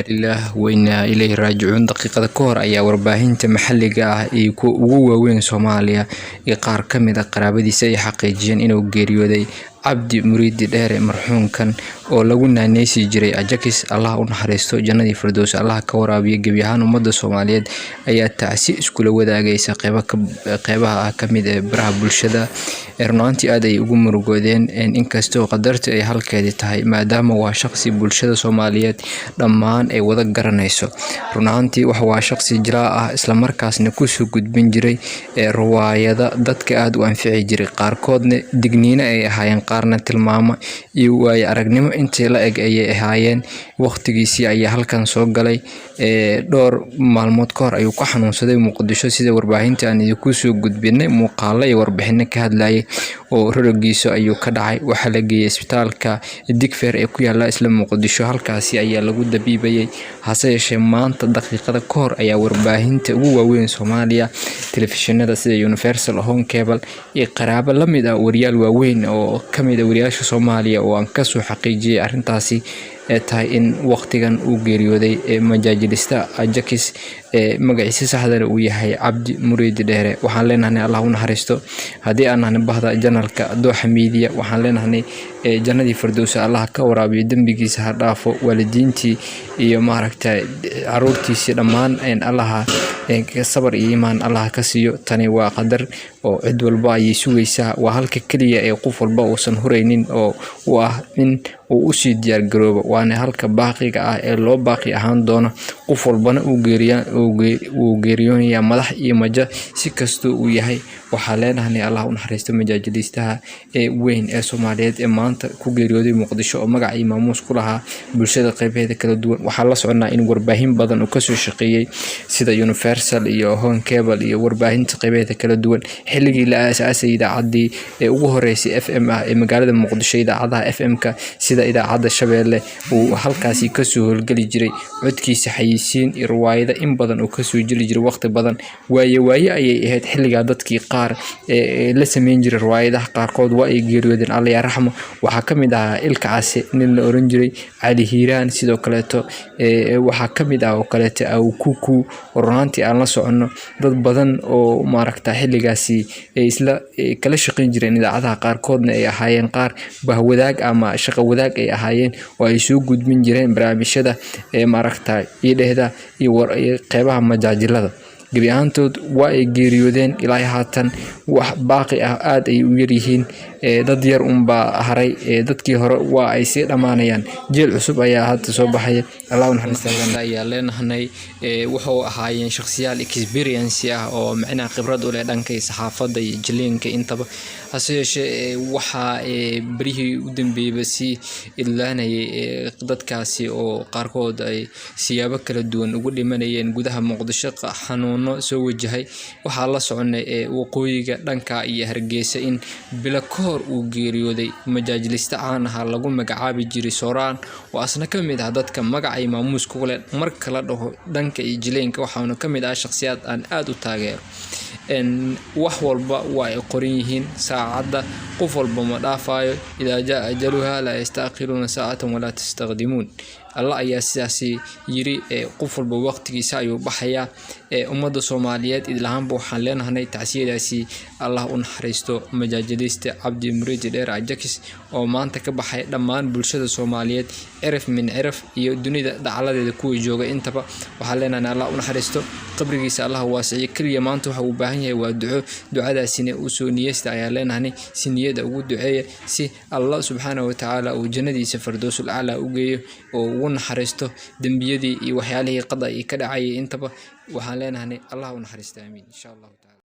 ilaah weyna ilaahi raajicuun daqiiqada ka hor ayaa warbaahinta maxalliga ah ee ugu waaweyn Soomaaliya ee qaar ka mid ah qaraabadiisa ay xaqiijiyeen inuu geeriyooday Cabdi Muriidi Dheere marxuumkan oo lagu naanaysi jiray Ajakis. Allah u naxariisto jannadii firdaws, Allah ka waraabiyo gebi ahaan ummadda Soomaaliyeed ayaa tacsi iskula wadaagaysa qeybaha ka mid ah baraha bulshada. Runtii aad ay ugu murugoodeen inkastoo qadartu ay halkeedii tahay maadaama waa shaqsi bulshada Soomaaliyeed dhammaan ay wada garanayso. Runtii waa shaqsi jilaa ah isla markaasna ku soo gudbin jiray riwaayada dadka aad u anfici jiray, qaarkoodna digniino ay ahaayeen, qaarna tilmaamo iyo waaya aragnimo intii la eg ayay ahaayeen. Waqtigiisii ayaa halkan soo galay dhowr maalmood ka hor ayuu ku xanuunsaday Muqdisho sida warbaahinta aan idinku soo gudbinay muuqaalo iyo warbixino ka hadlayay oo rorogiisa ayuu ka dhacay. Waxaa la geeyay isbitaalka Digfaar ee ku yaala isla Muqdisho, halkaasi ayaa lagu dabiibayay. Hase yeeshee maanta daqiiqada ka hor ayaa warbaahinta ugu waaweyn Soomaaliya telefishinada sida Universal, Home Cable iyo qaraabo la mid ah wariyaal waaweyn oo ka mid ah wariyaasha Soomaaliya oo aan ka soo xaqiijiyay arrintaasi tahay in waqtigan uu geeriyooday majaajilista Ajakis magaciisa saxda uu yahay Cabdi Muriidi Dheere. Waxaan leenahay Allah u naxariisto. Haddii aan nahay bahda janalka Dooxa Media, waxaan leenahay jannadii firdaws Allah ka waraabiyo dambigiisa ha dhaafo, waalidiintii iyo maaragtay caruurtiisa dhammaan Allah sabar iyo iimaan Allah ka siiyo. Tani waa qadar oo cid walba ay sugaysaa, waa halka kaliya ee qof walba uusan huraynin oo u ah in uu u sii diyaar garoobo, waana halka baaqiga ah ee loo baaqi ahaan doono. Qof walbana uu geeriyoonaya madax iyo maja si kastoo uu yahay. Waxaa leenahay Allah u naxariisto majaajilistaha weyn ee Soomaaliyeed ee maanta ku geeriyooday Muqdisho oo magac iyo maamuus ku lahaa bulshada qaybaheeda kala duwan. Waxaa la soconaa in warbaahin badan uu ka soo shaqeeyay sida Universal iyo Home Cable iyo warbaahinta qaybaheeda kala duwan. Xilligii la aasaasay idaacaddii ugu horeysay FM ee magaalada Muqdisho, idaacadaha FM-ka sida idaacadda Shabeelle uu halkaasi ka soo howlgali jiray. Codkiisa xayisiin iyo riwaayada in badan uu ka soo jiri jiray waqti badan. Waaye ayay ahayd xilliga dadkii qaar la sameyn jiray riwaayadaha qaarkood waa ay geeriyoodeen, Allah ya raxmo. Waxaa ka mid ah Ilka Case nin la oran jiray, Cali Hiiraan sidoo kaleeto waxaa ka mid ah oo kaleeto Kuku. Runtii aan la socono dad badan oo maaragta xilligaasi isla kala shaqeyn jireen idaacadaha qaarkoodna ay ahaayeen qaar bahwadaag ama shaqo wadaag ay ahaayeen oo ay soo gudbin jireen barnaamijyada maaragta idheehda iyo qeybaha majaajilada. gebi ahaantood waa ay geeriyoodeen. ilaa haatan wax baaqi ah aad ay u yar yihiin, dad yar unbaa haray, dadkii hore waa ay sii dhamaanayaan. jeel cusub ayaa hadda soo baxaya. Allah u naxariisto ayaa leenahay wuxuu ahaayeen shakhsiyaal experience ah oo macna khibrad u leh dhanka saxaafadda iyo jileenka intaba. hase yeeshee waxaa barihii u dambeeyay si ilaanayay dadkaasi oo qaarkood ay siyaabo kala duwan ugu dhimanayeen gudaha Muqdisho xanuuno soo wajahay. waxaa la soconay waqooyiga dhanka iyo Hargeysa in bila koor uu geeriyooday majaajilista caan ah lagu magacaabi jiray Sooraan, oo asna ka mid ah dadka magacay maamuus ku leh marka la dhaho dhanka iyo jileenka. waxaana ka mid ah shakhsiyaad aan aad u taageero wax walba waa ay qoran yihiin saacada qof walba ma dhaafayo. idaa jaa ajaluha la yastaqiluna saa'atan wala tastaqdimuun. Allah ayaa sidaasi yiri qof walba waqtigiisa ayuu baxayaa. ummadda Soomaaliyeed idlahanba waxaan leenahay tacsiyadaasi Allah u naxariisto majaajilista Cabdi Muriidi Dheere Ajakis oo maanta ka baxay dhammaan bulshada Soomaaliyeed cirif min cirif iyo dunida dacaladeeda kuwa jooga intaba. waxaan leenahay Allah u naxariisto, qabrigiisa Allah waasiyo. kaliya maanta waxa uu baahan yahay waa duco. ducadaasina uu soo niyeysta ayaa leenahay si niyada ugu duceeya si Allah subhanahu wa ta'ala uu jannadiisa firdawsul a'la u geeyo oo ugu naxariisto dambiyadii iyo waxyaalihii qada ka dhacay intaba. waxaan leenahay Allah u naxariisto. amiin insha Allah ta'ala.